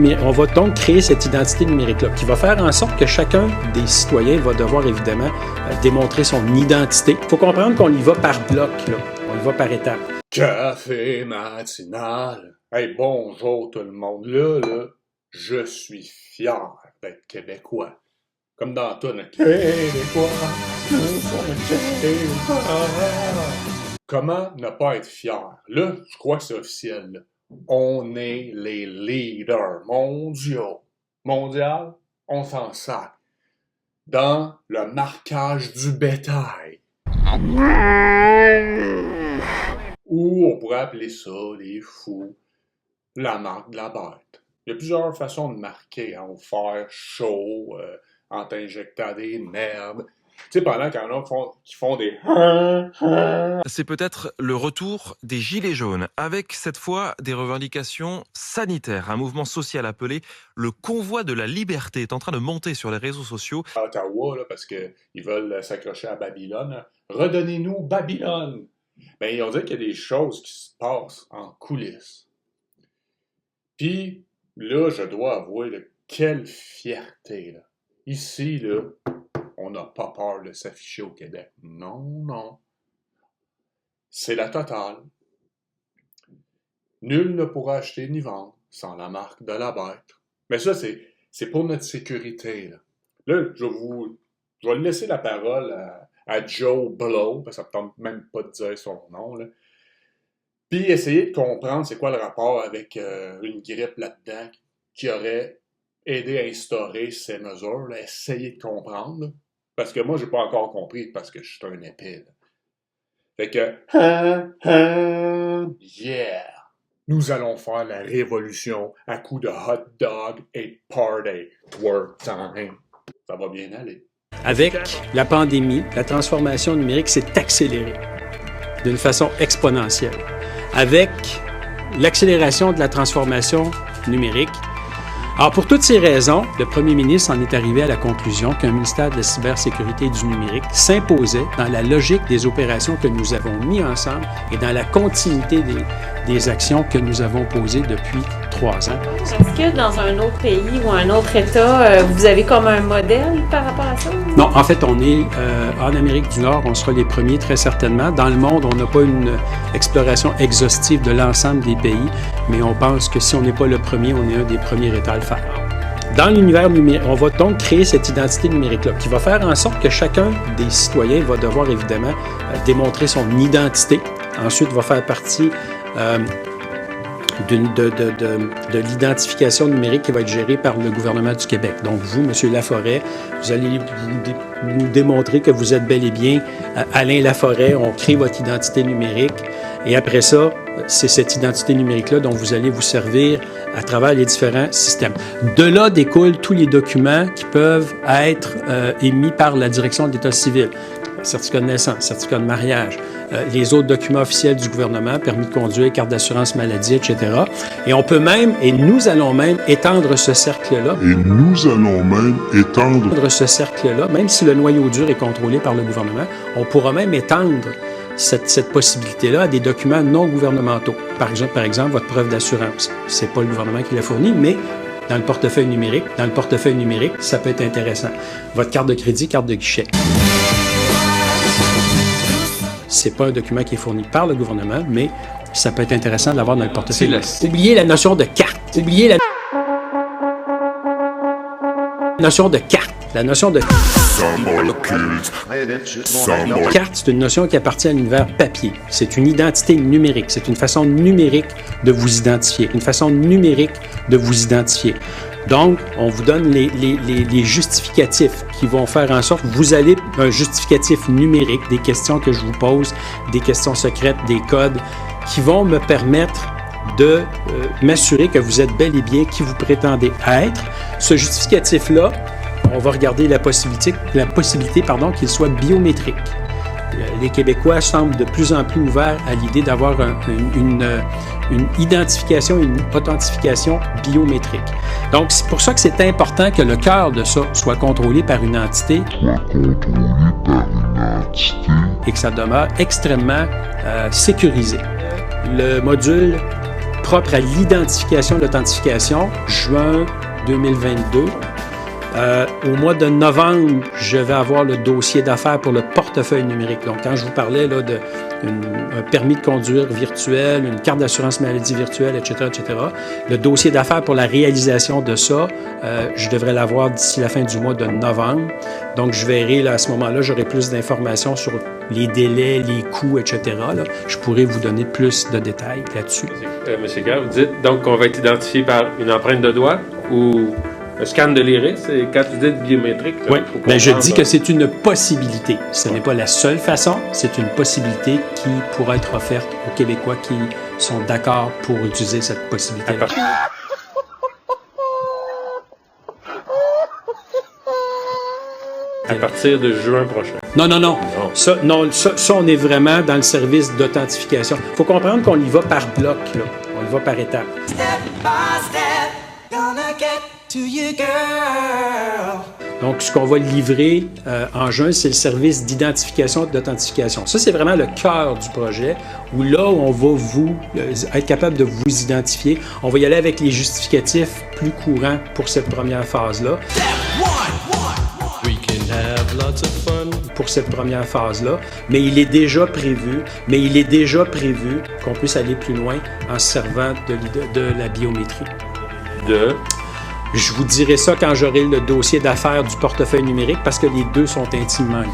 Mais on va donc créer cette identité numérique-là qui va faire en sorte que chacun des citoyens va devoir évidemment démontrer son identité. Il faut comprendre qu'on y va par bloc, là. On y va par étapes. Café matinal. Hey, bonjour tout le monde. Là, je suis fier d'être québécois. Comme dans tout, Québécois, nous sommes Québécois. Comment ne pas être fier? Là, je crois que c'est officiel, là. On est les leaders mondiaux. Mondial, on s'en sac. Dans le marquage du bétail. Ou on pourrait appeler ça, les fous, la marque de la bête. Il y a plusieurs façons de marquer, hein, au fer chaud, en t'injectant des nerfs. Tu sais, pendant qu'il y en a qui font des... C'est peut-être le retour des Gilets jaunes, avec cette fois des revendications sanitaires. Un mouvement social appelé le Convoi de la Liberté est en train de monter sur les réseaux sociaux. À Ottawa, là, parce qu'ils veulent s'accrocher à Babylone. Redonnez-nous Babylone! Ben, ils ont dit qu'il y a des choses qui se passent en coulisses. Puis, là, je dois avouer, là, quelle fierté, là. Ici, là, on n'a pas peur de s'afficher au Québec. Non, non. C'est la totale. Nul ne pourra acheter ni vendre sans la marque de la bête. Mais ça, c'est pour notre sécurité, là. Là, je vais laisser la parole à Joe Blow, parce que ça ne me tente même pas de dire son nom, là. Puis essayer de comprendre c'est quoi le rapport avec une grippe là-dedans qui aurait aidé à instaurer ces mesures, là. Essayer de comprendre, là. Parce que moi, j'ai pas encore compris, parce que je suis un épée, là. Fait que, yeah! Nous allons faire la révolution à coups de hot dog et party. Work time. Ça va bien aller. Avec la pandémie, la transformation numérique s'est accélérée d'une façon exponentielle. Avec l'accélération de la transformation numérique, alors pour toutes ces raisons, le premier ministre en est arrivé à la conclusion qu'un ministère de la cybersécurité et du numérique s'imposait dans la logique des opérations que nous avons mis ensemble et dans la continuité des actions que nous avons posées depuis 3 ans. Est-ce que dans un autre pays ou un autre État, vous avez comme un modèle par rapport à ça? Non, en fait, on est en Amérique du Nord, on sera les premiers très certainement. Dans le monde, on n'a pas une exploration exhaustive de l'ensemble des pays, mais on pense que si on n'est pas le premier, on est un des premiers États à le faire. Dans l'univers numérique, on va donc créer cette identité numérique-là qui va faire en sorte que chacun des citoyens va devoir évidemment démontrer son identité. Ensuite, va faire partie de l'identification numérique qui va être gérée par le gouvernement du Québec. Donc, vous, M. Laforêt, vous allez nous démontrer que vous êtes bel et bien Alain Laforêt. On crée votre identité numérique. Et après ça, c'est cette identité numérique-là dont vous allez vous servir à travers les différents systèmes. De là découlent tous les documents qui peuvent être émis par la direction de l'État civil. Certificat de naissance, certificat de mariage, les autres documents officiels du gouvernement, permis de conduire, carte d'assurance maladie, etc. Et on peut même, et nous allons même étendre ce cercle-là. Même si le noyau dur est contrôlé par le gouvernement, on pourra même étendre cette possibilité-là à des documents non gouvernementaux. Par exemple, votre preuve d'assurance. C'est pas le gouvernement qui l'a fourni, mais dans le portefeuille numérique, ça peut être intéressant. Votre carte de crédit, carte de guichet. C'est pas un document qui est fourni par le gouvernement, mais ça peut être intéressant de l'avoir dans le portefeuille. Oubliez la notion de carte. La notion de carte, c'est une notion qui appartient à l'univers papier. C'est une identité numérique. C'est une façon numérique de vous identifier. Donc, on vous donne les justificatifs qui vont faire en sorte que vous allez un justificatif numérique, des questions que je vous pose, des questions secrètes, des codes qui vont me permettre de m'assurer que vous êtes bel et bien qui vous prétendez être. Ce justificatif-là, on va regarder la possibilité qu'il soit biométrique. Les Québécois semblent de plus en plus ouverts à l'idée d'avoir une identification, une authentification biométrique. Donc, c'est pour ça que c'est important que le cœur de ça soit contrôlé par une entité et que ça demeure extrêmement sécurisé. Le module propre à l'identification et l'authentification, juin 2022. Au mois de novembre, je vais avoir le dossier d'affaires pour le portefeuille numérique. Donc, quand je vous parlais là, un permis de conduire virtuel, une carte d'assurance maladie virtuelle, etc., le dossier d'affaires pour la réalisation de ça, je devrais l'avoir d'ici la fin du mois de novembre. Donc, je verrai, là, à ce moment-là, j'aurai plus d'informations sur les délais, les coûts, etc. Là. Je pourrai vous donner plus de détails là-dessus. Monsieur Gare, vous dites donc qu'on va être identifié par une empreinte de doigt ou un scan de l'iris? Et quand vous dites biométrique... Oui, bien, je dis que c'est une possibilité. Ce n'est pas la seule façon, c'est une possibilité qui pourra être offerte aux Québécois qui sont d'accord pour utiliser cette possibilité. À partir de juin prochain. Non. Ça, on est vraiment dans le service d'authentification. Il faut comprendre qu'on y va par bloc, là. On y va par étapes. Donc, ce qu'on va livrer en juin, c'est le service d'identification et d'authentification. Ça, c'est vraiment le cœur du projet, où là, on va être capable de vous identifier. On va y aller avec les justificatifs plus courants pour cette première phase-là. Pour cette première phase-là, mais il est déjà prévu qu'on puisse aller plus loin en se servant de la biométrie. Je vous dirai ça quand j'aurai le dossier d'affaires du portefeuille numérique parce que les deux sont intimement liés.